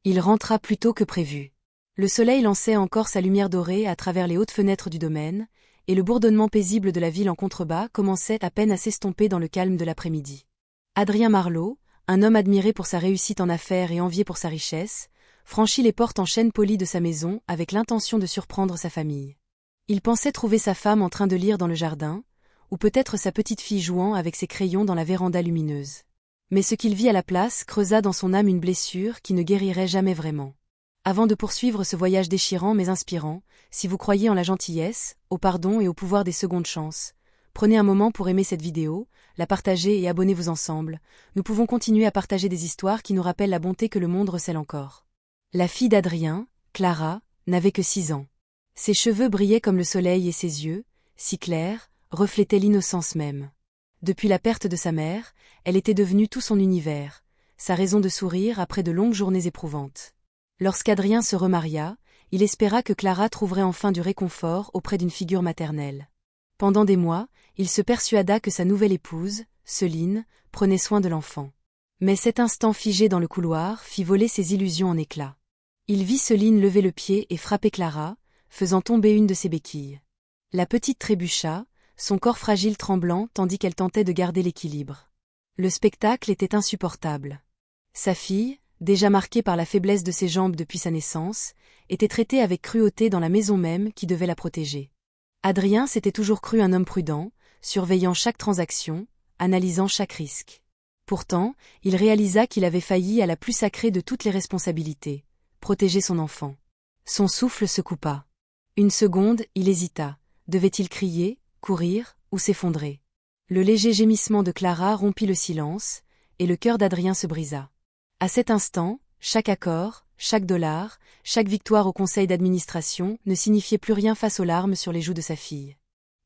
Il rentra plus tôt que prévu. Le soleil lançait encore sa lumière dorée à travers les hautes fenêtres du domaine, et le bourdonnement paisible de la ville en contrebas commençait à peine à s'estomper dans le calme de l'après-midi. Adrien Marleau, un homme admiré pour sa réussite en affaires et envié pour sa richesse, franchit les portes en chêne poli de sa maison avec l'intention de surprendre sa famille. Il pensait trouver sa femme en train de lire dans le jardin, ou peut-être sa petite fille jouant avec ses crayons dans la véranda lumineuse. Mais ce qu'il vit à la place creusa dans son âme une blessure qui ne guérirait jamais vraiment. Avant de poursuivre ce voyage déchirant mais inspirant, si vous croyez en la gentillesse, au pardon et au pouvoir des secondes chances, prenez un moment pour aimer cette vidéo, la partager et abonnez-vous ensemble. Nous pouvons continuer à partager des histoires qui nous rappellent la bonté que le monde recèle encore. La fille d'Adrien, Clara, n'avait que 6 ans. Ses cheveux brillaient comme le soleil et ses yeux, si clairs, reflétaient l'innocence même. Depuis la perte de sa mère, elle était devenue tout son univers, sa raison de sourire après de longues journées éprouvantes. Lorsqu'Adrien se remaria, il espéra que Clara trouverait enfin du réconfort auprès d'une figure maternelle. Pendant des mois, il se persuada que sa nouvelle épouse, Céline, prenait soin de l'enfant. Mais cet instant figé dans le couloir fit voler ses illusions en éclats. Il vit Céline lever le pied et frapper Clara, faisant tomber une de ses béquilles. La petite trébucha, son corps fragile tremblant tandis qu'elle tentait de garder l'équilibre. Le spectacle était insupportable. Sa fille, déjà marquée par la faiblesse de ses jambes depuis sa naissance, était traitée avec cruauté dans la maison même qui devait la protéger. Adrien s'était toujours cru un homme prudent, surveillant chaque transaction, analysant chaque risque. Pourtant, il réalisa qu'il avait failli à la plus sacrée de toutes les responsabilités, protéger son enfant. Son souffle se coupa. Une seconde, il hésita. Devait-il crier, courir, ou s'effondrer? Le léger gémissement de Clara rompit le silence, et le cœur d'Adrien se brisa. À cet instant, chaque accord, chaque dollar, chaque victoire au conseil d'administration ne signifiait plus rien face aux larmes sur les joues de sa fille.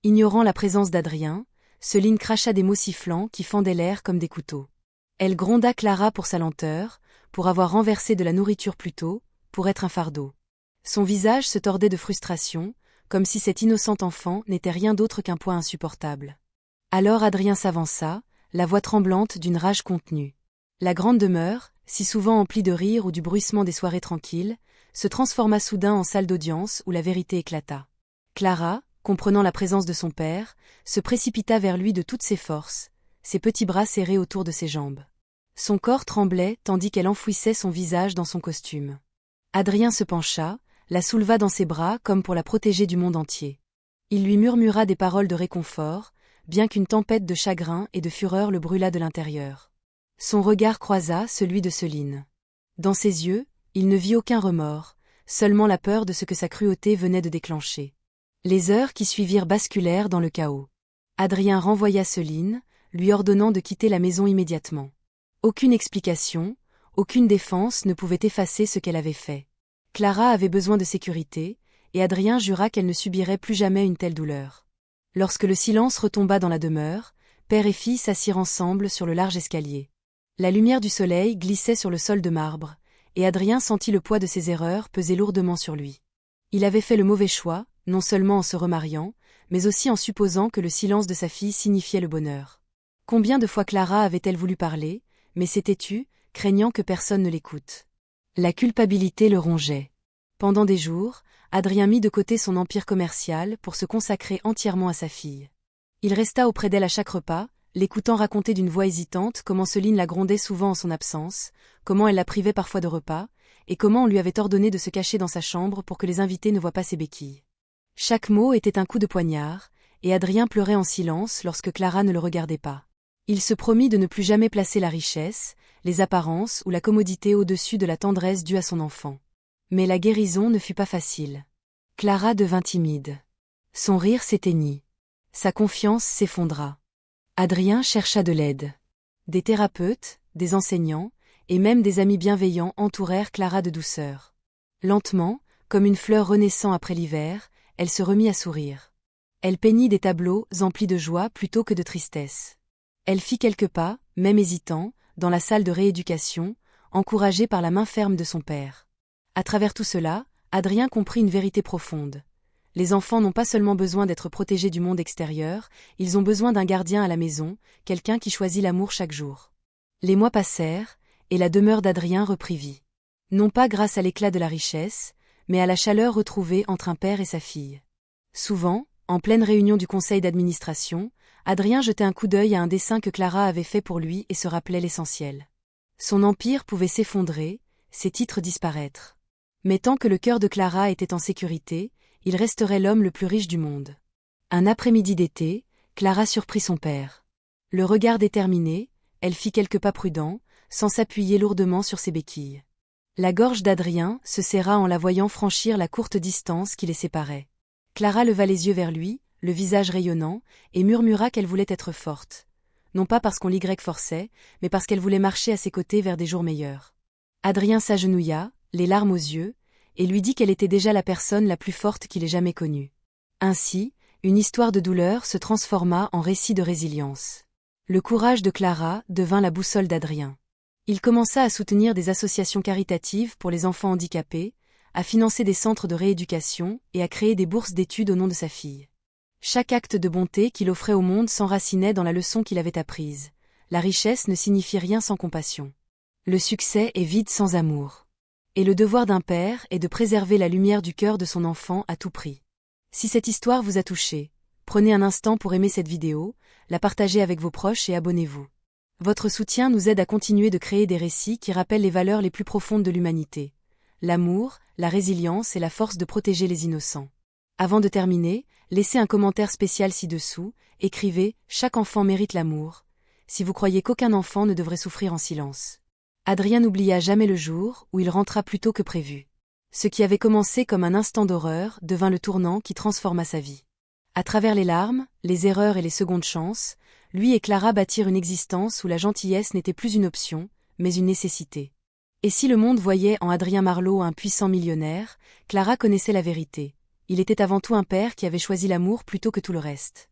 Ignorant la présence d'Adrien, Céline cracha des mots sifflants qui fendaient l'air comme des couteaux. Elle gronda Clara pour sa lenteur, pour avoir renversé de la nourriture plus tôt, pour être un fardeau. Son visage se tordait de frustration, comme si cet innocent enfant n'était rien d'autre qu'un poids insupportable. Alors Adrien s'avança, la voix tremblante d'une rage contenue. La grande demeure, si souvent emplie de rires ou du bruissement des soirées tranquilles, se transforma soudain en salle d'audience où la vérité éclata. Clara, comprenant la présence de son père, se précipita vers lui de toutes ses forces, ses petits bras serrés autour de ses jambes. Son corps tremblait tandis qu'elle enfouissait son visage dans son costume. Adrien se pencha, la souleva dans ses bras comme pour la protéger du monde entier. Il lui murmura des paroles de réconfort, bien qu'une tempête de chagrin et de fureur le brûlât de l'intérieur. Son regard croisa celui de Céline. Dans ses yeux, il ne vit aucun remords, seulement la peur de ce que sa cruauté venait de déclencher. Les heures qui suivirent basculèrent dans le chaos. Adrien renvoya Céline, lui ordonnant de quitter la maison immédiatement. Aucune explication, aucune défense ne pouvait effacer ce qu'elle avait fait. Clara avait besoin de sécurité, et Adrien jura qu'elle ne subirait plus jamais une telle douleur. Lorsque le silence retomba dans la demeure, père et fille s'assirent ensemble sur le large escalier. La lumière du soleil glissait sur le sol de marbre, et Adrien sentit le poids de ses erreurs peser lourdement sur lui. Il avait fait le mauvais choix, non seulement en se remariant, mais aussi en supposant que le silence de sa fille signifiait le bonheur. Combien de fois Clara avait-elle voulu parler, mais s'était tue, craignant que personne ne l'écoute. La culpabilité le rongeait. Pendant des jours, Adrien mit de côté son empire commercial pour se consacrer entièrement à sa fille. Il resta auprès d'elle à chaque repas, l'écoutant raconter d'une voix hésitante comment Céline la grondait souvent en son absence, comment elle la privait parfois de repas, et comment on lui avait ordonné de se cacher dans sa chambre pour que les invités ne voient pas ses béquilles. Chaque mot était un coup de poignard, et Adrien pleurait en silence lorsque Clara ne le regardait pas. Il se promit de ne plus jamais placer la richesse, les apparences ou la commodité au-dessus de la tendresse due à son enfant. Mais la guérison ne fut pas facile. Clara devint timide. Son rire s'éteignit. Sa confiance s'effondra. Adrien chercha de l'aide. Des thérapeutes, des enseignants, et même des amis bienveillants entourèrent Clara de douceur. Lentement, comme une fleur renaissant après l'hiver, elle se remit à sourire. Elle peignit des tableaux emplis de joie plutôt que de tristesse. Elle fit quelques pas, même hésitants, dans la salle de rééducation, encouragée par la main ferme de son père. À travers tout cela, Adrien comprit une vérité profonde. Les enfants n'ont pas seulement besoin d'être protégés du monde extérieur, ils ont besoin d'un gardien à la maison, quelqu'un qui choisit l'amour chaque jour. Les mois passèrent, et la demeure d'Adrien reprit vie. Non pas grâce à l'éclat de la richesse, mais à la chaleur retrouvée entre un père et sa fille. Souvent, en pleine réunion du conseil d'administration, Adrien jetait un coup d'œil à un dessin que Clara avait fait pour lui et se rappelait l'essentiel. Son empire pouvait s'effondrer, ses titres disparaître. Mais tant que le cœur de Clara était en sécurité, il resterait l'homme le plus riche du monde. Un après-midi d'été, Clara surprit son père. Le regard déterminé, elle fit quelques pas prudents, sans s'appuyer lourdement sur ses béquilles. La gorge d'Adrien se serra en la voyant franchir la courte distance qui les séparait. Clara leva les yeux vers lui, le visage rayonnant, et murmura qu'elle voulait être forte. Non pas parce qu'on l'y forçait, mais parce qu'elle voulait marcher à ses côtés vers des jours meilleurs. Adrien s'agenouilla, les larmes aux yeux, et lui dit qu'elle était déjà la personne la plus forte qu'il ait jamais connue. Ainsi, une histoire de douleur se transforma en récit de résilience. Le courage de Clara devint la boussole d'Adrien. Il commença à soutenir des associations caritatives pour les enfants handicapés, à financer des centres de rééducation et à créer des bourses d'études au nom de sa fille. Chaque acte de bonté qu'il offrait au monde s'enracinait dans la leçon qu'il avait apprise. La richesse ne signifie rien sans compassion. Le succès est vide sans amour. Et le devoir d'un père est de préserver la lumière du cœur de son enfant à tout prix. Si cette histoire vous a touché, prenez un instant pour aimer cette vidéo, la partager avec vos proches et abonnez-vous. Votre soutien nous aide à continuer de créer des récits qui rappellent les valeurs les plus profondes de l'humanité. L'amour, la résilience et la force de protéger les innocents. Avant de terminer, laissez un commentaire spécial ci-dessous, écrivez « Chaque enfant mérite l'amour », si vous croyez qu'aucun enfant ne devrait souffrir en silence. Adrien n'oublia jamais le jour où il rentra plus tôt que prévu. Ce qui avait commencé comme un instant d'horreur devint le tournant qui transforma sa vie. À travers les larmes, les erreurs et les secondes chances, lui et Clara bâtirent une existence où la gentillesse n'était plus une option, mais une nécessité. Et si le monde voyait en Adrien Marleau un puissant millionnaire, Clara connaissait la vérité. Il était avant tout un père qui avait choisi l'amour plutôt que tout le reste.